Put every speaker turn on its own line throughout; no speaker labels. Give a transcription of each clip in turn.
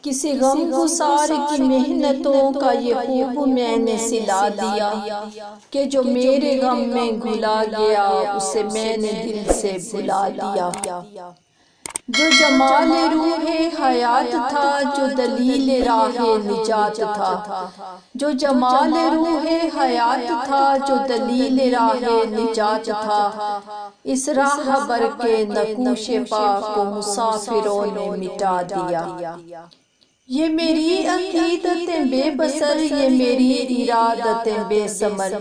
کسی غم گسار کی محنتوں کا یہ خوب میں نے سلا دیا کہ جو میرے غم میں گھلا گیا اسے میں نے دل سے بھلا دیا۔ جو جمال روح حیات تھا، جو دلیل راہ نجات تھا، جو جمال روح حیات تھا، جو دلیل راہ نجات تھا، اس راہ بر کے نقوش پا کو مسافروں نے مٹا دیا۔ یہ میری عقیدتیں بے بسر، یہ میری ارادتیں بے ثمر،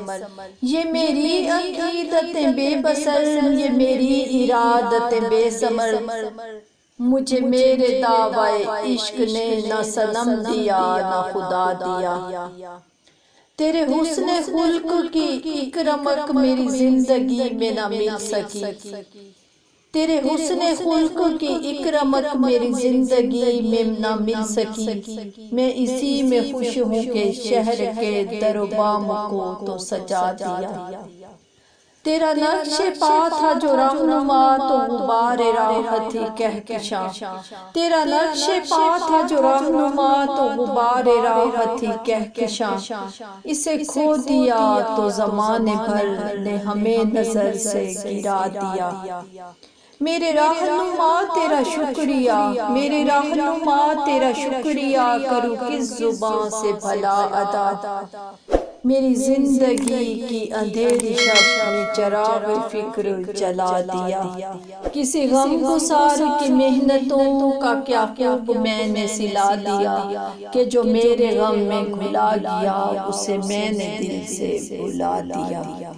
یہ میری عقیدتیں بے بسر، یہ میری ارادتیں بے ثمر، مجھے میرے دعوی عشق نے نہ صنم دیا نہ خدا دیا۔ تیرے حسن خلق کی ایک رمق میری زندگی میں نہ مل سکی، تیرے حسن خلق کی ایک رمق میری زندگی میں نہ مل سکی، میں اسی میں خوش ہوں کہ شہر کے در و بام کو تو سجا دیا۔ تیرا نقش پا تھا جو رہنما تو غبار راہ تھی کہکشاں، تیرا نقش پا تھا جو رہنما تو غبار راہ تھی کہکشاں، اسے کھو دیا تو زمانے بھر نے ہمیں نظر سے گرا دیا۔ میرے رہنما تیرا شکریہ، میرے رہنما تیرا شکریہ، کروں کس زبان سے بھلا ادا۔ میری زندگی کی اندھیری شب میں چراغ فکر جلا دیا۔ کسی غم گسار کی محنتوں کا کیا خوب میں نے سلا دیا کہ جو میرے غم میں گھلا گیا اسے میں نے دل سے بھلا دیا۔